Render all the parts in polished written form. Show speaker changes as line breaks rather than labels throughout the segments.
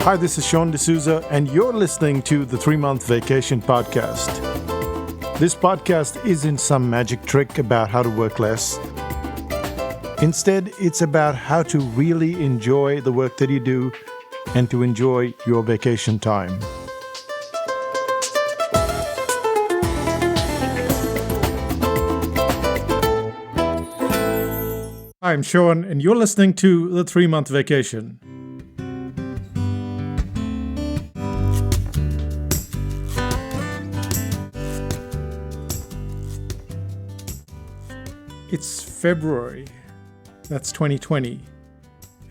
Hi, this is Sean D'Souza, and you're listening to the 3-Month Vacation Podcast. This podcast isn't some magic trick about how to work less. Instead, it's about how to really enjoy the work that you do and to enjoy your vacation time. Hi, I'm Sean, and you're listening to the 3-Month Vacation. It's February, that's 2020,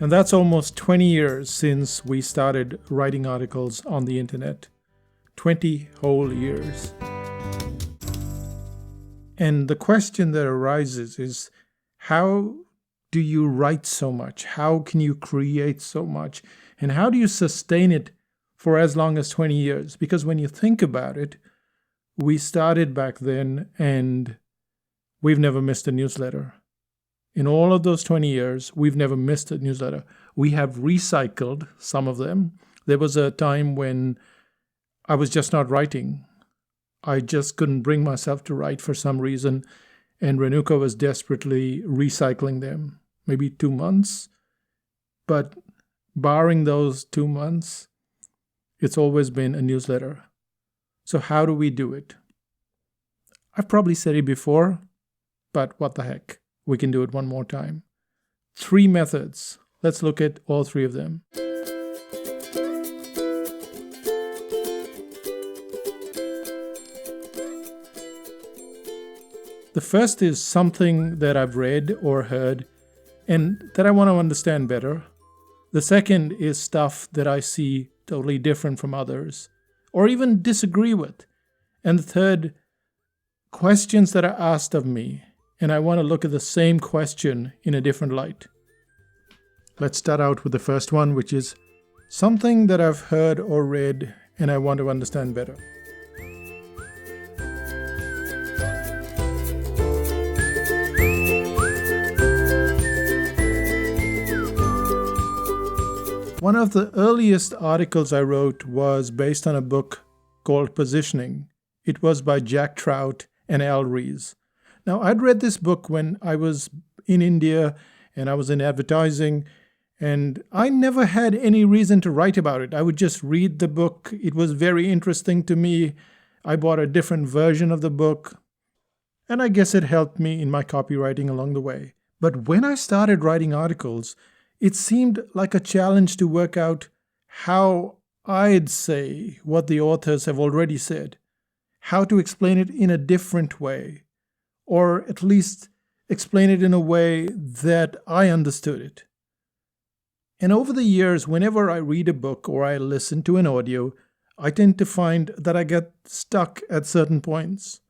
and that's almost 20 years since we started writing articles on the internet. 20 whole years. And the question that arises is, how do you write so much? How can you create so much? And how do you sustain it for as long as 20 years? Because when you think about it, we started back then and we've never missed a newsletter. In all of those 20 years, we've never missed a newsletter. We have recycled some of them. There was a time when I was just not writing. I just couldn't bring myself to write for some reason, and Renuka was desperately recycling them. Maybe 2 months. But barring those 2 months, it's always been a newsletter. So how do we do it? I've probably said it before, but what the heck, we can do it one more time. 3 methods. Let's look at all 3 of them. The first is something that I've read or heard and that I want to understand better. The second is stuff that I see totally different from others or even disagree with. And the third, questions that are asked of me, and I want to look at the same question in a different light. Let's start out with the first one, which is something that I've heard or read and I want to understand better. One of the earliest articles I wrote was based on a book called Positioning. It was by Jack Trout and Al Ries. Now, I'd read this book when I was in India and I was in advertising, and I never had any reason to write about it. I would just read the book. It was very interesting to me. I bought a different version of the book, and I guess it helped me in my copywriting along the way. But when I started writing articles, it seemed like a challenge to work out how I'd say what the authors have already said, how to explain it in a different way, or at least explain it in a way that I understood it. And over the years, whenever I read a book or I listen to an audio, I tend to find that I get stuck at certain points.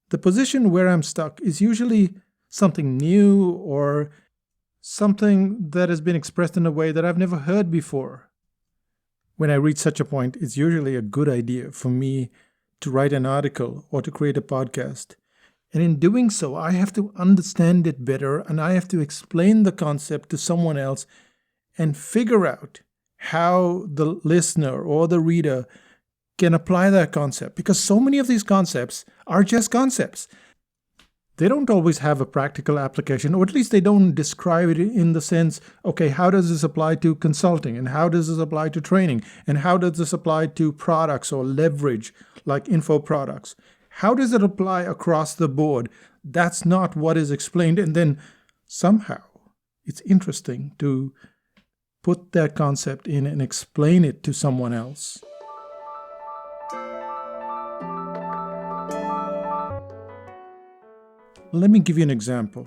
The position where I'm stuck is usually something new or something that has been expressed in a way that I've never heard before. When I reach such a point, it's usually a good idea for me to write an article or to create a podcast. And in doing so, I have to understand it better and I have to explain the concept to someone else and figure out how the listener or the reader can apply that concept. Because so many of these concepts are just concepts. They don't always have a practical application, or at least they don't describe it in the sense, okay, how does this apply to consulting? And how does this apply to training? And how does this apply to products or leverage like info products? How does it apply across the board? That's not what is explained. And then somehow it's interesting to put that concept in and explain it to someone else. Let me give you an example.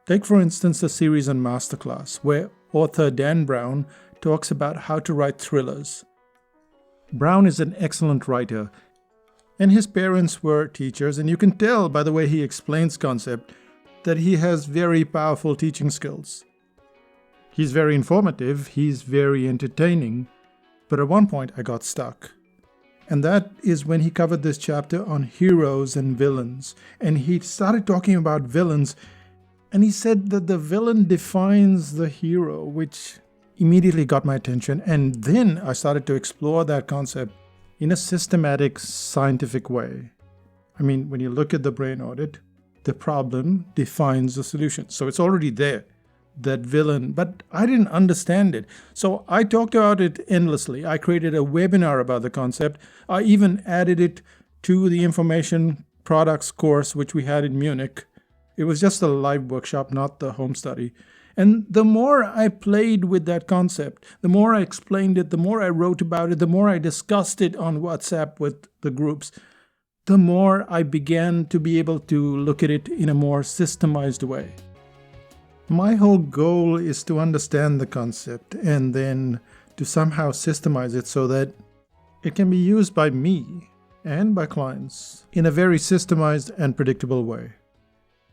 Take, for instance, the series on Masterclass, where author Dan Brown talks about how to write thrillers. Brown is an excellent writer, and his parents were teachers, and you can tell by the way he explains concept that he has very powerful teaching skills. He's very informative, he's very entertaining, but at one point I got stuck. And that is when he covered this chapter on heroes and villains. And he started talking about villains, and he said that the villain defines the hero, which immediately got my attention. And then I started to explore that concept in a systematic, scientific way. I mean, when you look at the brain audit, the problem defines the solution. So it's already there, that villain, but I didn't understand it. So I talked about it endlessly. I created a webinar about the concept. I even added it to the information products course, which we had in Munich. It was just a live workshop, not the home study. And the more I played with that concept, the more I explained it, the more I wrote about it, the more I discussed it on WhatsApp with the groups, the more I began to be able to look at it in a more systemized way. My whole goal is to understand the concept and then to somehow systemize it so that it can be used by me and by clients in a very systemized and predictable way.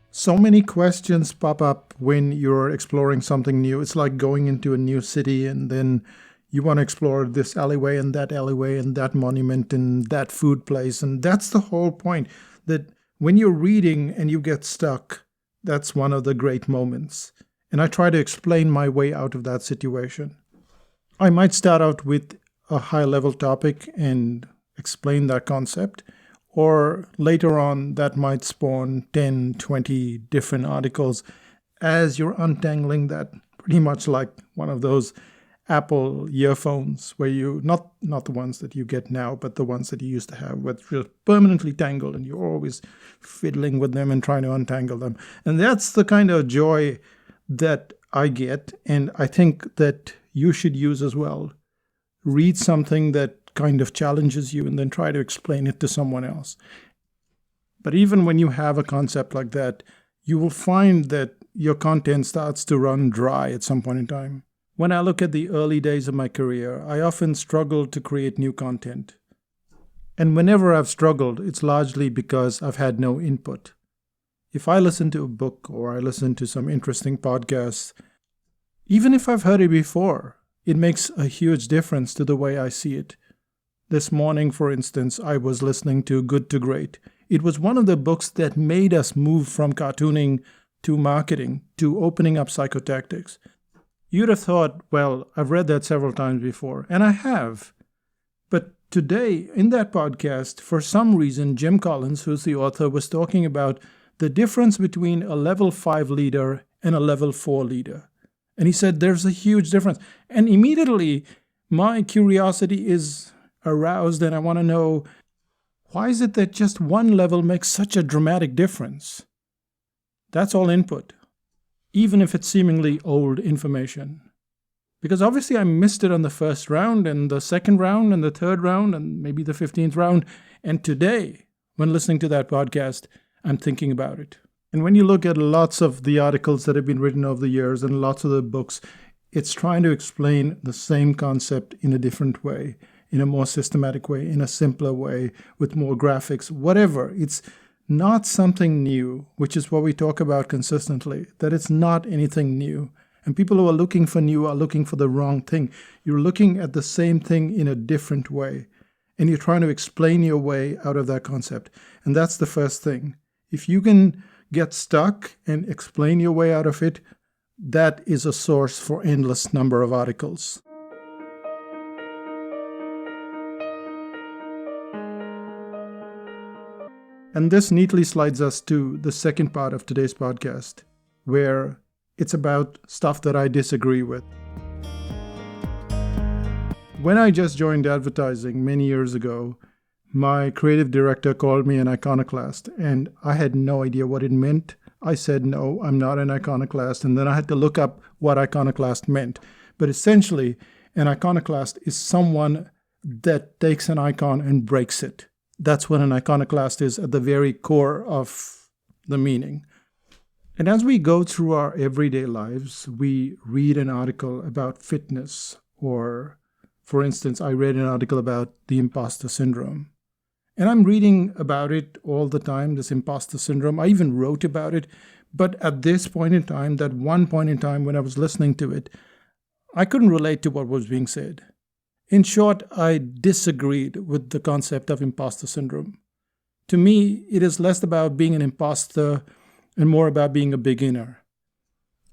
So many questions pop up when you're exploring something new. It's like going into a new city and then you want to explore this alleyway and that monument and that food place. And that's the whole point, that when you're reading and you get stuck, that's one of the great moments. And I try to explain my way out of that situation. I might start out with a high-level topic and explain that concept, or later on that might spawn 10, 20 different articles as you're untangling that, pretty much like one of those Apple earphones where you, not the ones that you get now, but the ones that you used to have, where you're permanently tangled and you're always fiddling with them and trying to untangle them. And that's the kind of joy that I get, and I think that you should use as well. Read something that kind of challenges you and then try to explain it to someone else. But even when you have a concept like that, you will find that your content starts to run dry at some point in time. When I look at the early days of my career, I often struggled to create new content. And whenever I've struggled, it's largely because I've had no input. If I listen to a book or I listen to some interesting podcasts, even if I've heard it before, it makes a huge difference to the way I see it. This morning, for instance, I was listening to Good to Great. It was one of the books that made us move from cartooning to marketing to opening up psychotactics. You'd have thought, well, I've read that several times before, and I have. But today, in that podcast, for some reason, Jim Collins, who's the author, was talking about the difference between a level 5 leader and a level 4 leader. And he said there's a huge difference. And immediately, my curiosity is aroused and I want to know, why is it that just one level makes such a dramatic difference? That's all input, even if it's seemingly old information. Because obviously I missed it on the first round and the second round and the third round and maybe the 15th round. And today, when listening to that podcast, I'm thinking about it. And when you look at lots of the articles that have been written over the years and lots of the books, it's trying to explain the same concept in a different way, in a more systematic way, in a simpler way, with more graphics, whatever. It's not something new, which is what we talk about consistently, that it's not anything new. And people who are looking for new are looking for the wrong thing. You're looking at the same thing in a different way, and you're trying to explain your way out of that concept. And that's the first thing. If you can get stuck and explain your way out of it, that is a source for endless number of articles. And this neatly slides us to the second part of today's podcast, where it's about stuff that I disagree with. When I just joined advertising many years ago, my creative director called me an iconoclast, and I had no idea what it meant. I said, no, I'm not an iconoclast, and then I had to look up what iconoclast meant. But essentially, an iconoclast is someone that takes an icon and breaks it. That's what an iconoclast is at the very core of the meaning. And as we go through our everyday lives, we read an article about fitness, or, for instance, I read an article about the imposter syndrome. And I'm reading about it all the time, this imposter syndrome. I even wrote about it. But at this point in time, that one point in time when I was listening to it, I couldn't relate to what was being said. In short, I disagreed with the concept of imposter syndrome. To me, it is less about being an imposter and more about being a beginner.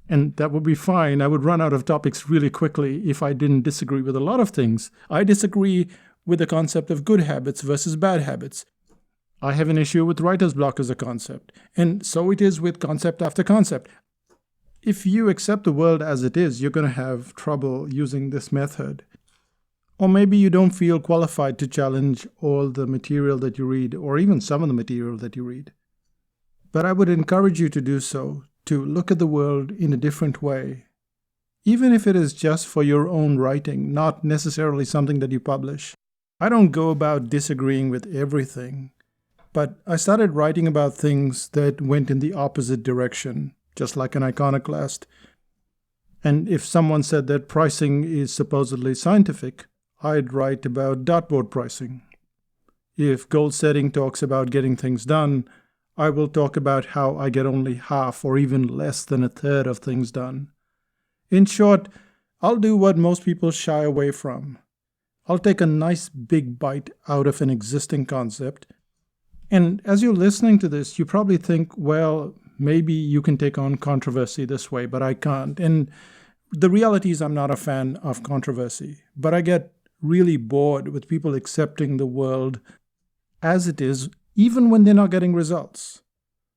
And that would be fine. I would run out of topics really quickly if I didn't disagree with a lot of things. I disagree with the concept of good habits versus bad habits. I have an issue with writer's block as a concept, and so it is with concept after concept. If you accept the world as it is, you're going to have trouble using this method. Or maybe you don't feel qualified to challenge all the material that you read, or even some of the material that you read. But I would encourage you to do so, to look at the world in a different way, even if it is just for your own writing, not necessarily something that you publish. I don't go about disagreeing with everything, but I started writing about things that went in the opposite direction, just like an iconoclast. And if someone said that pricing is supposedly scientific, I'd write about dartboard pricing. If goal setting talks about getting things done, I will talk about how I get only half or even less than a third of things done. In short, I'll do what most people shy away from. I'll take a nice big bite out of an existing concept. And as you're listening to this, you probably think, well, maybe you can take on controversy this way, but I can't. And the reality is I'm not a fan of controversy, but I get really bored with people accepting the world as it is, even when they're not getting results.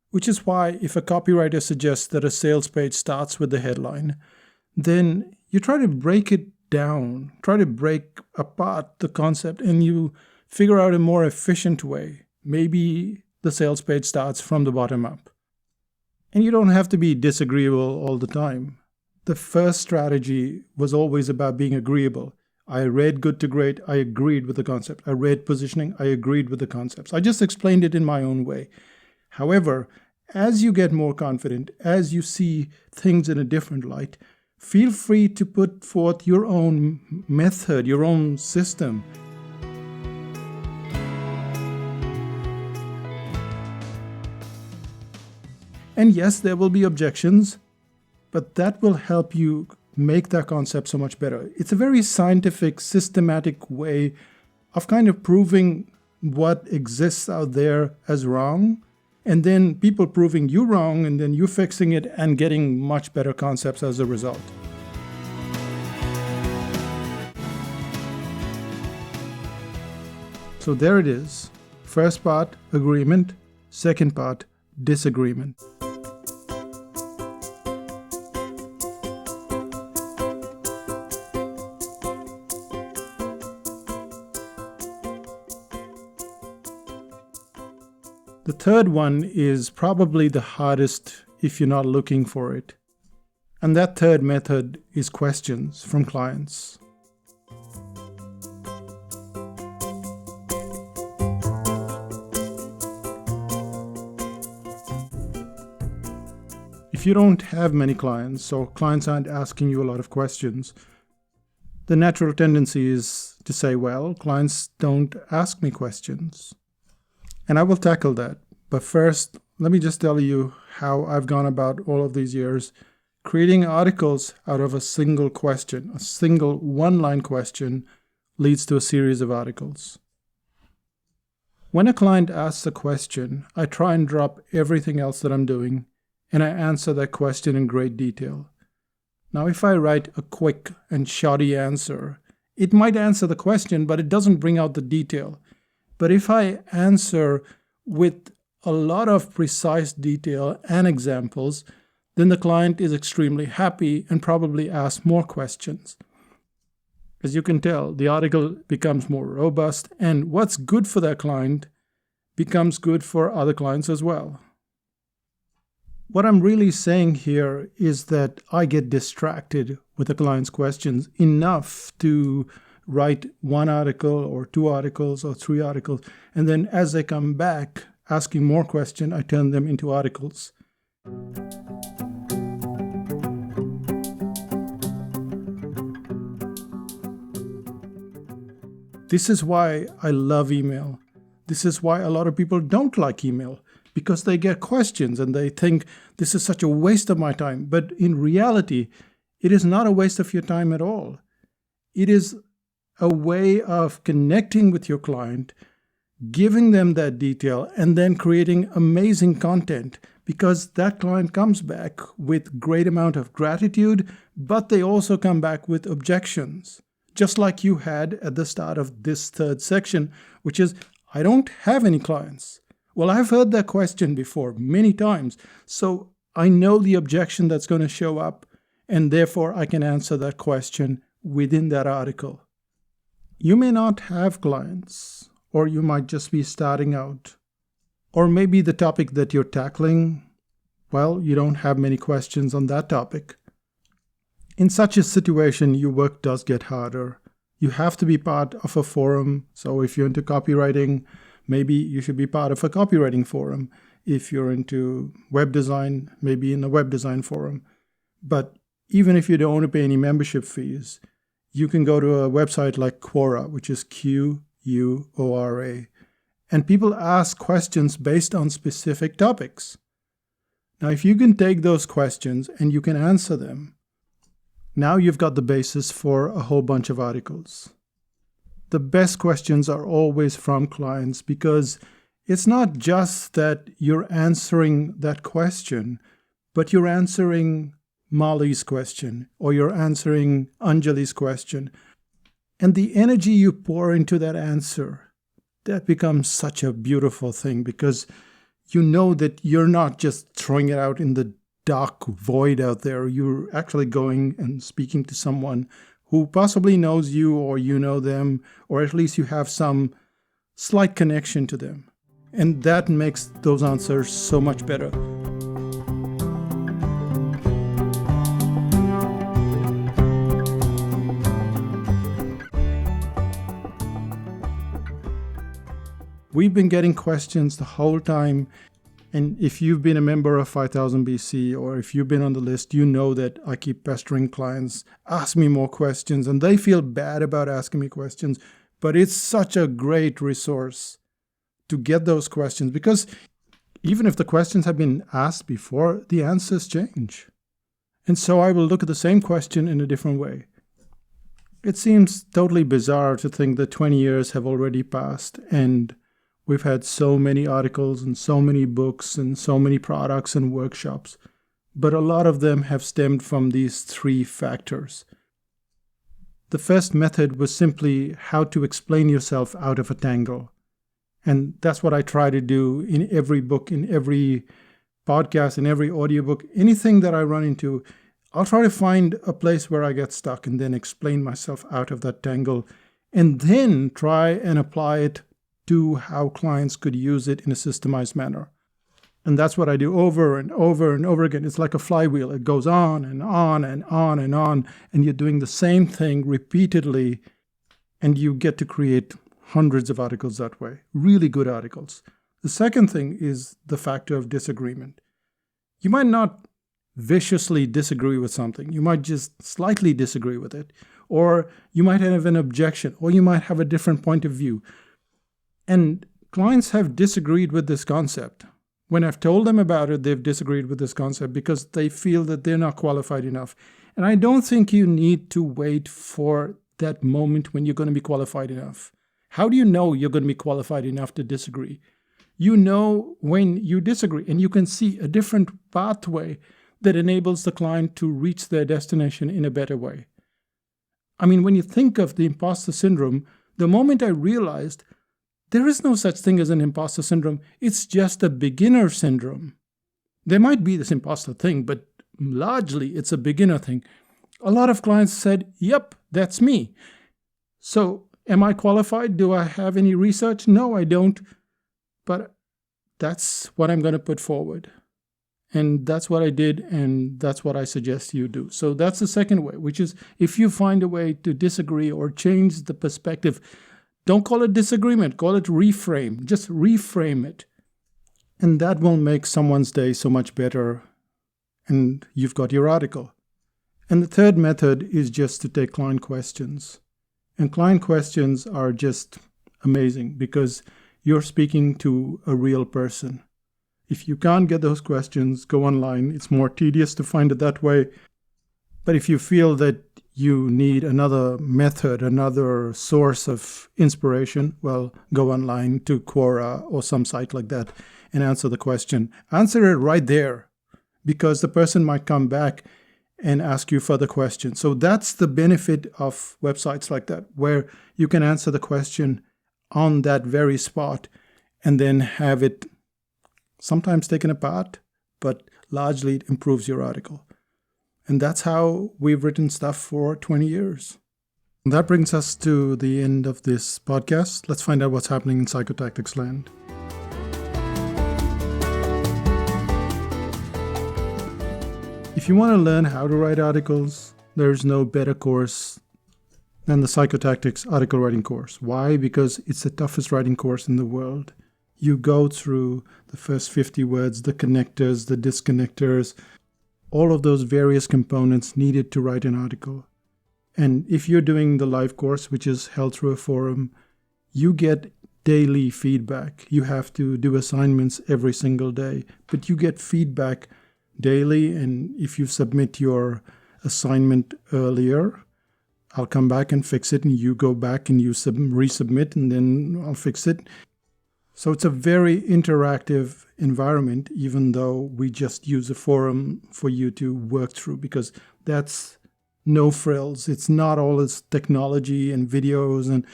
Which is why if a copywriter suggests that a sales page starts with the headline, then you try to break it down, try to break apart the concept, and you figure out a more efficient way. Maybe the sales page starts from the bottom up. And you don't have to be disagreeable all the time. The first strategy was always about being agreeable. I read Good to Great, I agreed with the concept. I read Positioning, I agreed with the concepts. I just explained it in my own way. However, as you get more confident, as you see things in a different light, feel free to put forth your own method, your own system. And yes, there will be objections, but that will help you make that concept so much better. It's a very scientific, systematic way of kind of proving what exists out there as wrong, and then people proving you wrong, and then you fixing it and getting much better concepts as a result. So there it is. First part, agreement. Second part, disagreement. The third one is probably the hardest if you're not looking for it. And that third method is questions from clients. If you don't have many clients, or clients aren't asking you a lot of questions, the natural tendency is to say, well, clients don't ask me questions. And I will tackle that. But first, let me just tell you how I've gone about all of these years creating articles out of a single question. A single one-line question leads to a series of articles. When a client asks a question, I try and drop everything else that I'm doing, and I answer that question in great detail. Now, if I write a quick and shoddy answer, it might answer the question, but it doesn't bring out the detail. But if I answer with a lot of precise detail and examples, then the client is extremely happy and probably asks more questions. As you can tell, the article becomes more robust, and what's good for that client becomes good for other clients as well. What I'm really saying here is that I get distracted with the client's questions enough to write one article or two articles or three articles, and then as they come back asking more questions, I turn them into articles. This is why I love email. This is why a lot of people don't like email, because they get questions and they think this is such a waste of my time. But in reality, it is not a waste of your time at all. It is a way of connecting with your client, giving them that detail, and then creating amazing content. because that client comes back with great amount of gratitude, but they also come back with objections, just like you had at the start of this third section, which is, I don't have any clients. Well, I've heard that question before many times, so I know the objection that's going to show up, and therefore I can answer that question within that article. You may not have clients, or you might just be starting out. Or maybe the topic that you're tackling, well, you don't have many questions on that topic. In such a situation, your work does get harder. You have to be part of a forum. So if you're into copywriting, maybe you should be part of a copywriting forum. If you're into web design, maybe in a web design forum. But even if you don't want to pay any membership fees, you can go to a website like Quora, which is Quora. And people ask questions based on specific topics. Now, if you can take those questions and you can answer them, now you've got the basis for a whole bunch of articles. The best questions are always from clients, because it's not just that you're answering that question, but you're answering Molly's question, or you're answering Anjali's question. And the energy you pour into that answer, that becomes such a beautiful thing, because you know that you're not just throwing it out in the dark void out there. You're actually going and speaking to someone who possibly knows you, or you know them, or at least you have some slight connection to them. And that makes those answers so much better. We've been getting questions the whole time, and if you've been a member of 5000 BC, or if you've been on the list, you know that I keep pestering clients, ask me more questions, and they feel bad about asking me questions, but it's such a great resource to get those questions, because even if the questions have been asked before, the answers change. And so I will look at the same question in a different way. It seems totally bizarre to think that 20 years have already passed, and we've had so many articles and so many books and so many products and workshops, but a lot of them have stemmed from these three factors. The first method was simply how to explain yourself out of a tangle. And that's what I try to do in every book, in every podcast, in every audiobook, anything that I run into. I'll try to find a place where I get stuck and then explain myself out of that tangle, and then try and apply it to how clients could use it in a systemized manner. And that's what I do over and over and over again. It's like a flywheel. It goes on and on and on and on, and you're doing the same thing repeatedly, and you get to create hundreds of articles that way, really good articles. The second thing is the factor of disagreement. You might not viciously disagree with something. You might just slightly disagree with it, or you might have an objection, or you might have a different point of view. And clients have disagreed with this concept. When I've told them about it, they've disagreed with this concept because they feel that they're not qualified enough. And I don't think you need to wait for that moment when you're going to be qualified enough. How do you know you're going to be qualified enough to disagree? You know when you disagree, and you can see a different pathway that enables the client to reach their destination in a better way. I mean, when you think of the imposter syndrome, the moment I realized there is no such thing as an imposter syndrome. It's just a beginner syndrome. There might be this imposter thing, but largely it's a beginner thing. A lot of clients said, yep, that's me. So am I qualified? Do I have any research? No, I don't. But that's what I'm going to put forward. And that's what I did, and that's what I suggest you do. So that's the second way, which is if you find a way to disagree or change the perspective, don't call it disagreement, call it reframe. Just reframe it. And that will make someone's day so much better. And you've got your article. And the third method is just to take client questions. And client questions are just amazing because you're speaking to a real person. If you can't get those questions, go online. It's more tedious to find it that way. But if you feel that you need another method, another source of inspiration, well, go online to Quora or some site like that, and answer the question. Answer it right there, because the person might come back and ask you further questions. So that's the benefit of websites like that, where you can answer the question on that very spot and then have it sometimes taken apart, but largely it improves your article. And that's how we've written stuff for 20 years. And that brings us to the end of this podcast. Let's find out what's happening in psychotactics land. If you want to learn how to write articles, there's no better course than the Psychotactics article writing course. Why? Because it's the toughest writing course in the world. You go through the first 50 words, the connectors, the disconnectors, all of those various components needed to write an article. And if you're doing the live course, which is held through a forum, you get daily feedback. You have to do assignments every single day, but you get feedback daily. And if you submit your assignment earlier, I'll come back and fix it, and you go back and you resubmit, and then I'll fix it. So it's a very interactive environment, even though we just use a forum for you to work through, because that's no frills. It's not all this technology and videos and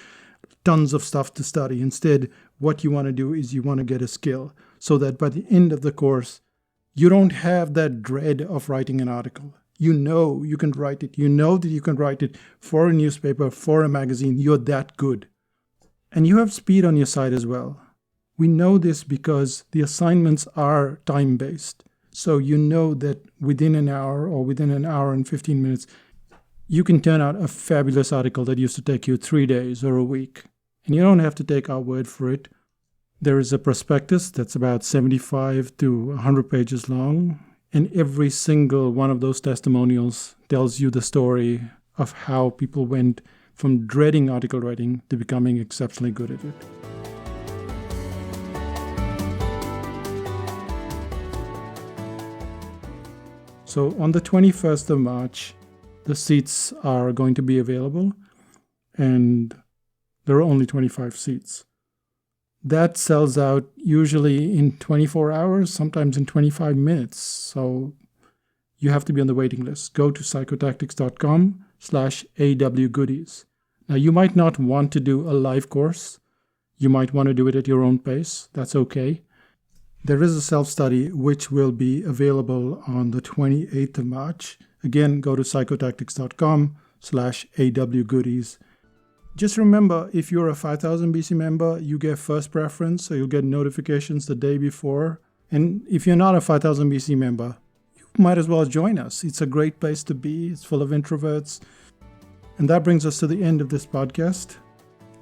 tons of stuff to study. Instead, what you want to do is you want to get a skill so that by the end of the course, you don't have that dread of writing an article. You know you can write it. You know that you can write it for a newspaper, for a magazine. You're that good. And you have speed on your side as well. We know this because the assignments are time-based. So you know that within an hour or within an hour and 15 minutes, you can turn out a fabulous article that used to take you 3 days or a week. And you don't have to take our word for it. There is a prospectus that's about 75 to 100 pages long. And every single one of those testimonials tells you the story of how people went from dreading article writing to becoming exceptionally good at it. So on the 21st of March, the seats are going to be available, and there are only 25 seats. That sells out usually in 24 hours, sometimes in 25 minutes. So you have to be on the waiting list. Go to psychotactics.com/awgoodies. Now, you might not want to do a live course. You might want to do it at your own pace. That's okay. There is a self-study which will be available on the 28th of March. Again, go to psychotactics.com/awgoodies. Just remember, if you're a 5000 BC member, you get first preference, so you'll get notifications the day before. And if you're not a 5000 BC member, you might as well join us. It's a great place to be. It's full of introverts. And that brings us to the end of this podcast.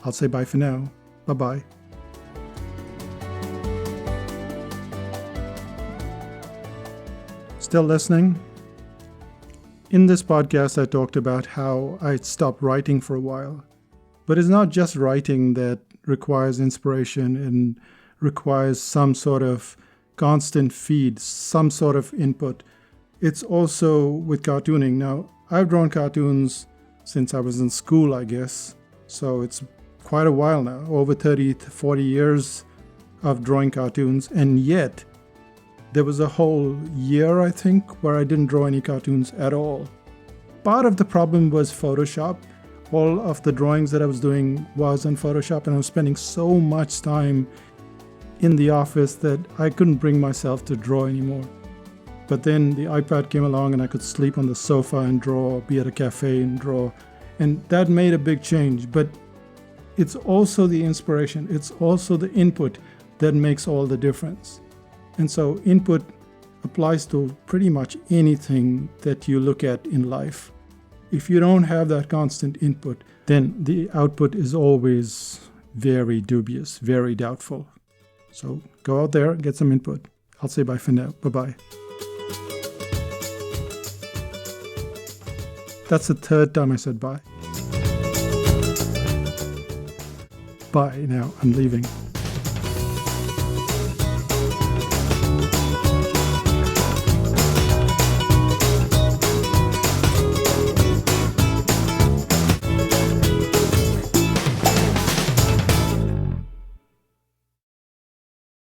I'll say bye for now. Bye-bye. Still listening? In this podcast, I talked about how I'd stopped writing for a while. But it's not just writing that requires inspiration and requires some sort of constant feed, some sort of input. It's also with cartooning. Now, I've drawn cartoons since I was in school, I guess. So it's quite a while now, over 30 to 40 years of drawing cartoons. And yet, there was a whole year, I think, where I didn't draw any cartoons at all. Part of the problem was Photoshop. All of the drawings that I was doing was in Photoshop, and I was spending so much time in the office that I couldn't bring myself to draw anymore. But then the iPad came along and I could sleep on the sofa and draw, be at a cafe and draw. And that made a big change. But it's also the inspiration, it's also the input that makes all the difference. And so input applies to pretty much anything that you look at in life. If you don't have that constant input, then the output is always very dubious, very doubtful. So go out there and get some input. I'll say bye for now. Bye-bye. That's the third time I said bye. Bye now. I'm leaving.